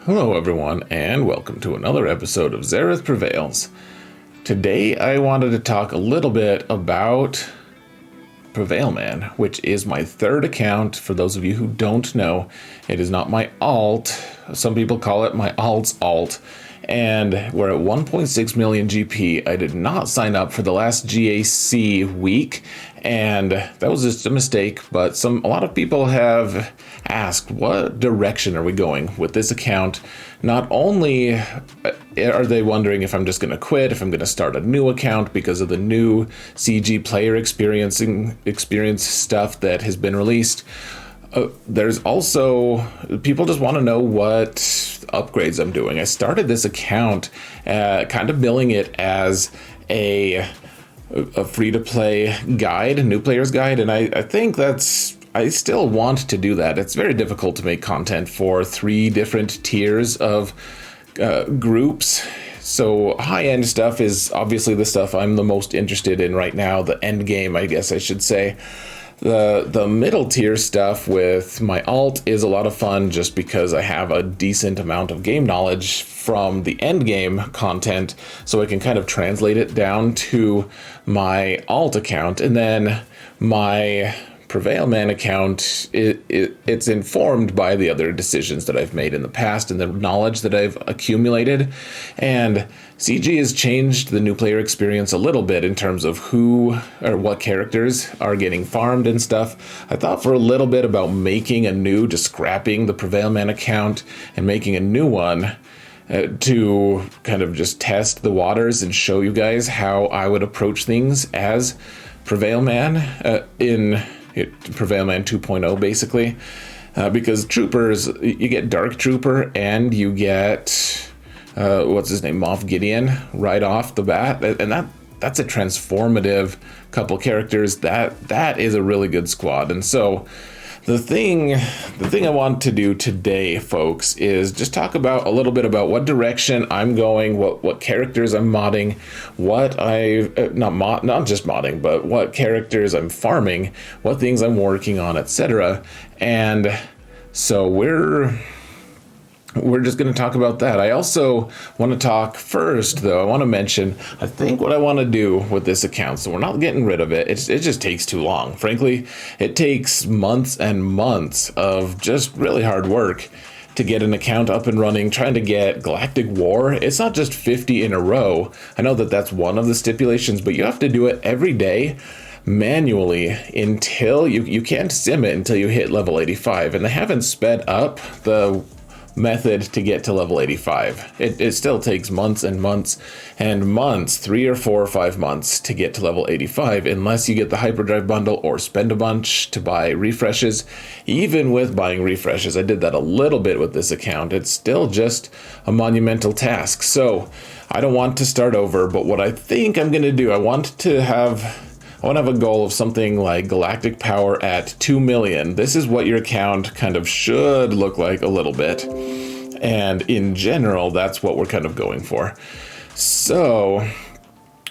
Hello everyone, and welcome to another episode of Xaereth Prevails. Today I wanted to talk a little bit about Prevailman, which is my third account. For those of you who don't know, it is not my alt. Some people call it my alt's alt. And we're at 1.6 million GP. I did not sign up for the last GAC week, and that was just a mistake, but a lot of people have asked, what direction are we going with this account? Not only are they wondering if I'm just going to quit, if I'm going to start a new account because of the new CG player experience stuff that has been released. There's also, people just want to know what upgrades I'm doing. I started this account kind of billing it as a free-to-play guide, a new player's guide, and I think I still want to do that. It's very difficult to make content for 3 different tiers of groups. So high-end stuff is obviously the stuff I'm the most interested in right now, the end game, I guess I should say. The middle tier stuff with my alt is a lot of fun just because I have a decent amount of game knowledge from the end game content, so I can kind of translate it down to my alt account. And then my Prevailman account, it's informed by the other decisions that I've made in the past and the knowledge that I've accumulated. And CG has changed the new player experience a little bit in terms of who or what characters are getting farmed and stuff. I thought for a little bit about just scrapping the Prevailman account and making a new one to kind of just test the waters and show you guys how I would approach things as Prevailman in Prevailman 2.0 basically, because troopers, you get Dark Trooper and you get what's his name, Moff Gideon right off the bat, and that's a transformative couple characters. That is a really good squad. And so the thing I want to do today, folks, is just talk about a little bit about what direction I'm going, what characters I'm modding, not just modding, but what characters I'm farming, what things I'm working on, etc. And so we're just going to talk about that. I also want to talk first, though. I want to mention, I think what I want to do with this account, so we're not getting rid of it. It just takes too long. Frankly, it takes months and months of just really hard work to get an account up and running, trying to get Galactic War. It's not just 50 in a row. I know that that's one of the stipulations, but you have to do it every day manually until you can't sim it until you hit level 85. And they haven't sped up the method to get to level 85. It still takes months and months and months, 3 or 4 or 5 months to get to level 85, unless you get the hyperdrive bundle or spend a bunch to buy refreshes. Even with buying refreshes, I did that a little bit with this account. It's still just a monumental task. So I don't want to start over, but what I think I'm going to do, I want to have a goal of something like galactic power at 2 million. This is what your account kind of should look like a little bit. And in general, that's what we're kind of going for. So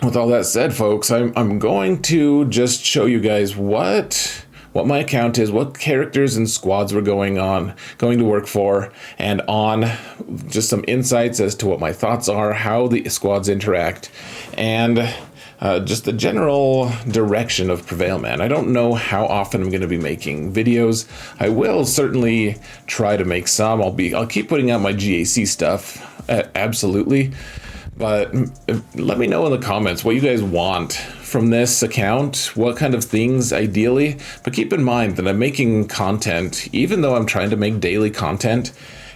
with all that said, folks, I'm going to just show you guys what my account is, what characters and squads we're going to work for, and on just some insights as to what my thoughts are, how the squads interact, and just the general direction of Prevailman. I don't know how often I'm going to be making videos. I will certainly try to make some. I'll keep putting out my GAC stuff, absolutely. But let me know in the comments what you guys want from this account, what kind of things ideally. But keep in mind that I'm making content, even though I'm trying to make daily content,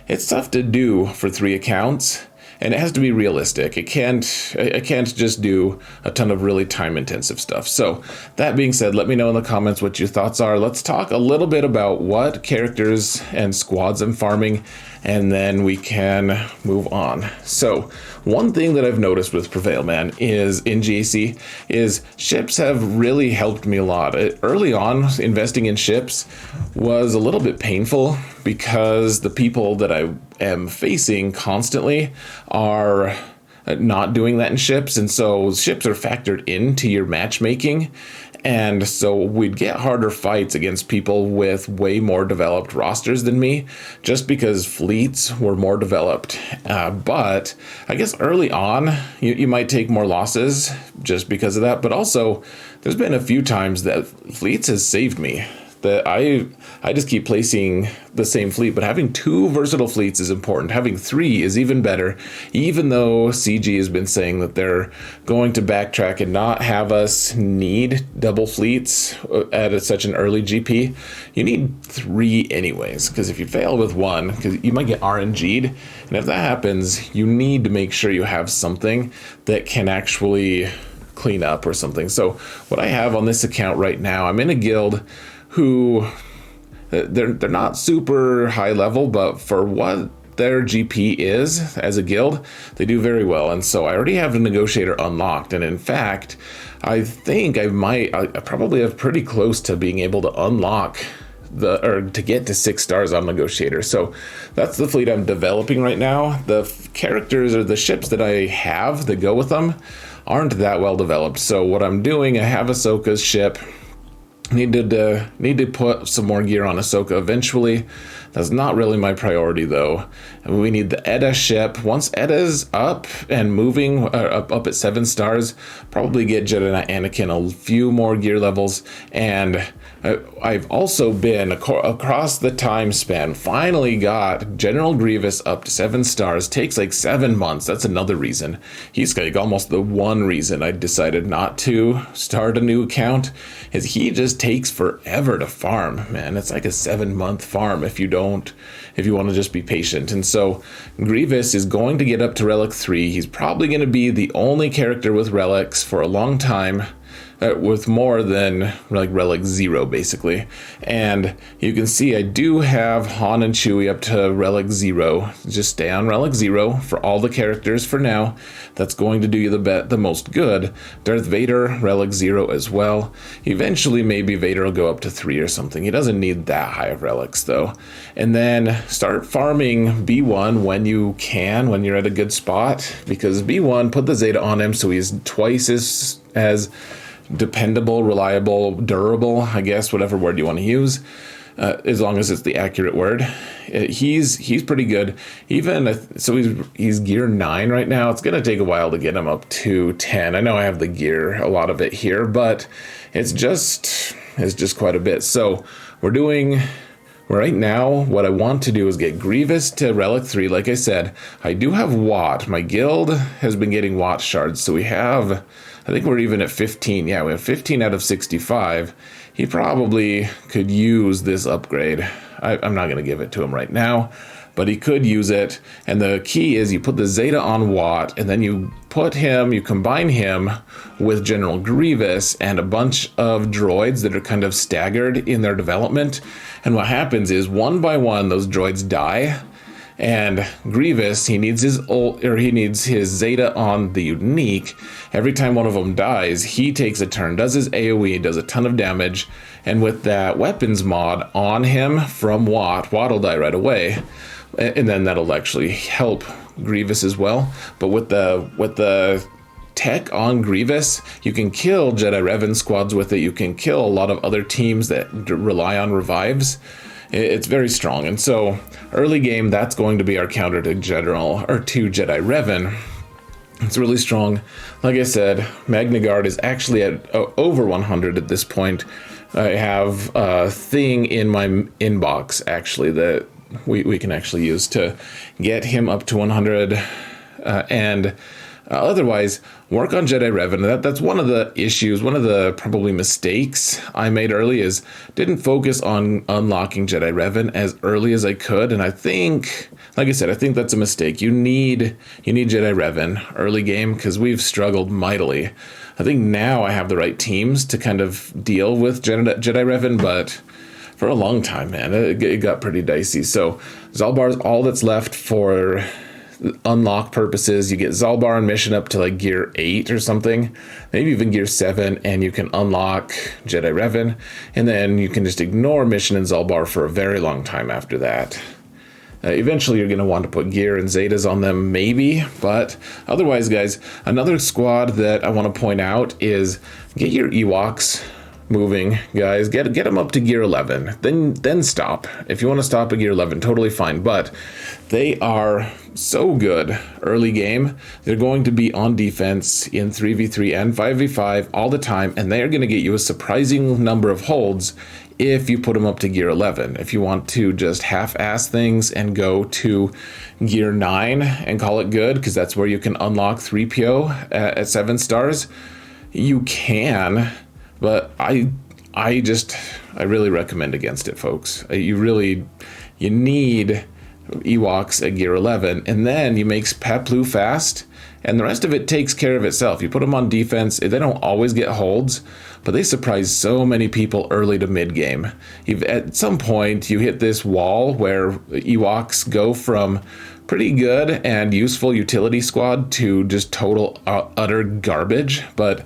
it's tough to do for 3 accounts. And it has to be realistic. I can't just do a ton of really time-intensive stuff. So that being said, let me know in the comments what your thoughts are. Let's talk a little bit about what characters and squads I'm farming, and then we can move on. So one thing that I've noticed with Prevailman is in GAC is ships have really helped me a lot. Early on, investing in ships was a little bit painful because the people that I am facing constantly are not doing that in ships, and so ships are factored into your matchmaking, And so we'd get harder fights against people with way more developed rosters than me, just because fleets were more developed. But I guess early on, you might take more losses just because of that. But also, there's been a few times that fleets has saved me. That I just keep placing the same fleet, but having 2 versatile fleets is important. Having 3 is even better, even though CG has been saying that they're going to backtrack and not have us need double fleets at such an early GP. You need 3 anyways, because if you fail with 1, because you might get RNG'd, and if that happens, you need to make sure you have something that can actually clean up or something. So what I have on this account right now, I'm in a guild who they're not super high level, but for what their GP is as a guild, they do very well. And so I already have a negotiator unlocked. And in fact, I think I probably have pretty close to being able to unlock to get to 6 stars on negotiator. So that's the fleet I'm developing right now. The characters or the ships that I have that go with them aren't that well developed. So what I'm doing, I have Ahsoka's ship. Need to put some more gear on Ahsoka eventually. That's not really my priority though. We need the Edda ship. Once Edda's up and moving, up at 7 stars, probably get Jedi Anakin a few more gear levels. And I've also been across the time span, finally got General Grievous up to 7 stars. Takes like 7 months. That's another reason. He's like almost the one reason I decided not to start a new account, is he just takes forever to farm, man. It's like a 7-month farm if you want to just be patient. And so Grievous is going to get up to Relic 3. He's probably going to be the only character with relics for a long time, with more than like Relic 0 basically. And you can see I do have Han and Chewie up to Relic 0. Just stay on Relic 0 for all the characters for now. That's going to do you the most good. Darth Vader, Relic 0 as well. Eventually maybe Vader will go up to 3 or something. He doesn't need that high of relics though. And then start farming B1 when you can, when you're at a good spot, because B1, put the Zeta on him so he's twice as dependable, reliable, durable, I guess, whatever word you want to use, as long as it's the accurate word. He's pretty good. So he's gear 9 right now. It's gonna take a while to get him up to 10. I know I have the gear, a lot of it here, but it's just quite a bit. So right now, what I want to do is get Grievous to Relic 3. Like I said, I do have Watt. My guild has been getting Watt shards, so I think we're even at 15. Yeah, we have 15 out of 65. He probably could use this upgrade. I'm not going to give it to him right now, but he could use it. And the key is you put the Zeta on Watt, and then you combine him with General Grievous and a bunch of droids that are kind of staggered in their development. And what happens is, one by one, those droids die. And Grievous, he needs his Zeta on the unique. Every time one of them dies, he takes a turn, does his AoE, does a ton of damage, and with that weapons mod on him from Watt will die right away, and then that'll actually help Grievous as well. But with the tech on Grievous, you can kill Jedi Revan squads with it. You can kill a lot of other teams that rely on revives. It's very strong. And so early game, that's going to be our counter to Jedi Revan. It's really strong. Like I said, Magna Guard is actually at over 100 at this point. I have a thing in my inbox actually that we can actually use to get him up to 100. Otherwise, work on Jedi Revan. That's one of the issues, one of the probably mistakes I made early, is didn't focus on unlocking Jedi Revan as early as I could. And I think, like I said, I think that's a mistake. You need Jedi Revan early game, because we've struggled mightily. I think now I have the right teams to kind of deal with Jedi Revan, but for a long time, man, it got pretty dicey. So Zalbar is all that's left for unlock purposes. You get Zalbar and mission up to like gear 8 or something, maybe even gear 7, and you can unlock Jedi Revan, and then you can just ignore mission and Zalbar for a very long time after that. Eventually you're going to want to put gear and Zetas on them, maybe, but otherwise, guys, another squad that I want to point out is get your Ewoks moving, guys. Get them up to gear 11. Then stop. If you want to stop at gear 11, totally fine. But they are so good early game. They're going to be on defense in 3v3 and 5v5 all the time, and they are going to get you a surprising number of holds if you put them up to gear 11. If you want to just half-ass things and go to gear 9 and call it good, because that's where you can unlock 3PO at 7 stars, you can, but I really recommend against it, folks. You need Ewoks at gear 11, and then you make Paplu fast, and the rest of it takes care of itself. You put them on defense, they don't always get holds, but they surprise so many people early to mid game. At some point, you hit this wall where Ewoks go from pretty good and useful utility squad to just total utter garbage, but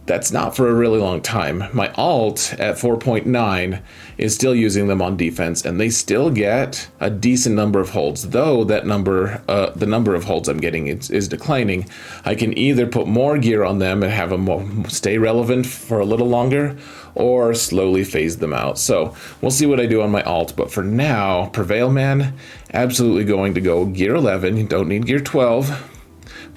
that's not for a really long time. My alt at 4.9 is still using them on defense, and they still get a decent number of holds, though that number, the number of holds I'm getting is declining. I can either put more gear on them and have them stay relevant for a little longer, or slowly phase them out. So we'll see what I do on my alt, but for now, Prevailman, absolutely going to go gear 11. You don't need gear 12.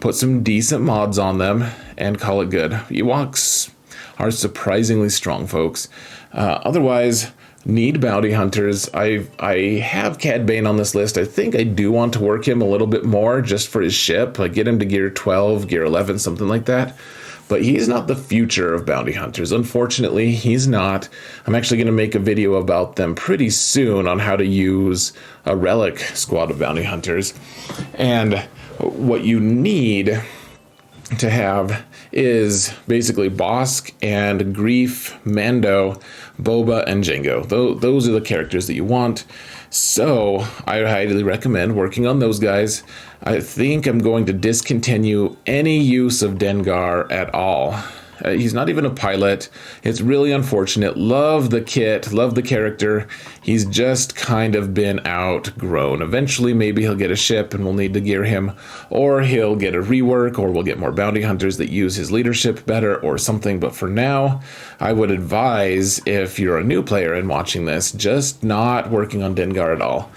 Put some decent mods on them and call it good. Ewoks are surprisingly strong, folks. Otherwise, need bounty hunters. I have Cad Bane on this list. I think I do want to work him a little bit more just for his ship. Like get him to gear 12, gear 11, something like that. But he's not the future of bounty hunters. Unfortunately, he's not. I'm actually going to make a video about them pretty soon on how to use a relic squad of bounty hunters. And what you need to have is basically Bosk and Grief, Mando, Boba, and Jango. Those are the characters that you want. So I highly recommend working on those guys. I think I'm going to discontinue any use of Dengar at all. He's not even a pilot. It's really unfortunate. Love the kit, love the character. He's just kind of been outgrown. Eventually, maybe he'll get a ship and we'll need to gear him, or he'll get a rework, or we'll get more bounty hunters that use his leadership better or something. But for now, I would advise, if you're a new player and watching this, just not working on Dengar at all.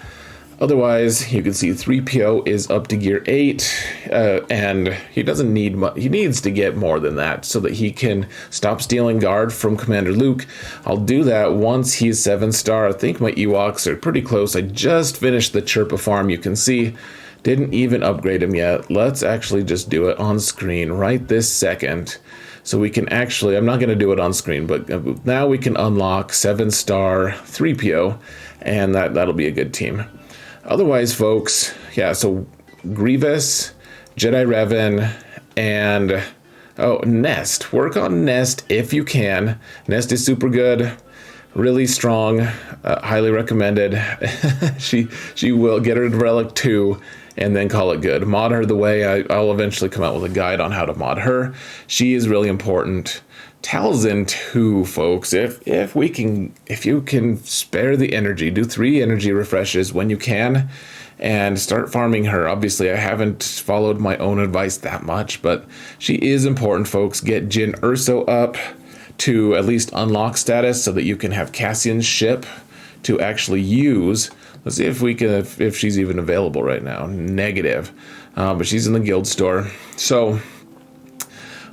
Otherwise, you can see 3PO is up to gear 8, and he doesn't need much. He needs to get more than that so that he can stop stealing guard from Commander Luke. I'll do that once he's 7-star. I think my Ewoks are pretty close. I just finished the Chirpa farm, you can see. Didn't even upgrade him yet. Let's actually just do it on screen right this second. So we can actually, I'm not going to do it on screen, but now we can unlock 7-star 3PO, and that'll be a good team. Otherwise, folks, yeah, so Grievous, Jedi Revan, and Nest. Work on Nest if you can. Nest is super good, really strong, highly recommended. she will get her to Relic 2 and then call it good. Mod her the way I'll eventually come out with a guide on how to mod her. She is really important. Talzin too, folks. If you can spare the energy, do 3 energy refreshes when you can, and start farming her. Obviously, I haven't followed my own advice that much, but she is important, folks. Get Jyn Erso up to at least unlock status so that you can have Cassian's ship to actually use. Let's see if we can, if she's even available right now. Negative, but she's in the guild store. So.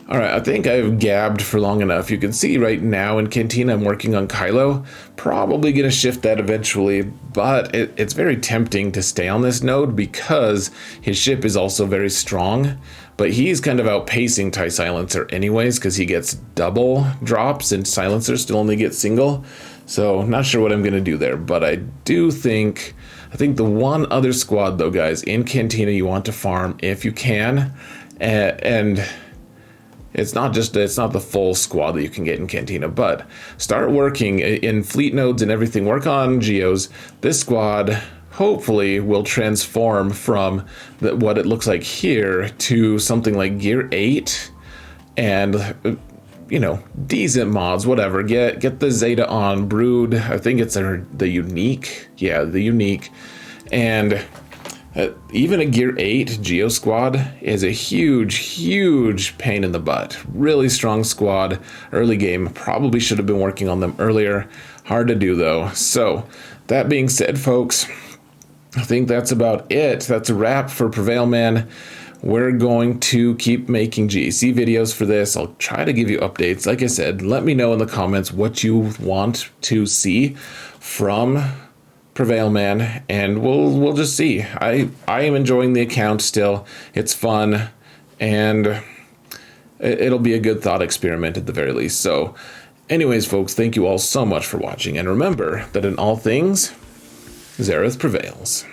All right, I think I've gabbed for long enough. You can see right now in Cantina I'm working on Kylo. Probably going to shift that eventually, but it's very tempting to stay on this node because his ship is also very strong. But he's kind of outpacing TIE Silencer anyways because he gets double drops and Silencer still only gets single. So not sure what I'm going to do there, but I think the one other squad though, guys, in Cantina you want to farm if you can, and it's not the full squad that you can get in Cantina, but start working in fleet nodes and everything. Work on Geos. This squad hopefully will transform from what it looks like here to something like Gear 8 and, decent mods, whatever. Get the Zeta on Brood. I think it's the Unique. Yeah, the Unique. And Even a Gear 8 Geo squad is a huge pain in the butt. Really strong squad, early game. Probably should have been working on them earlier. Hard to do though. So, that being said, folks, I think that's about it. That's a wrap for Prevailman. We're going to keep making GAC videos for this. I'll try to give you updates. Like I said, let me know in the comments what you want to see from Prevailman, and we'll just see. I am enjoying the account still. It's fun, and it'll be a good thought experiment at the very least. So, anyways, folks, thank you all so much for watching, and remember that in all things, Xaereth prevails.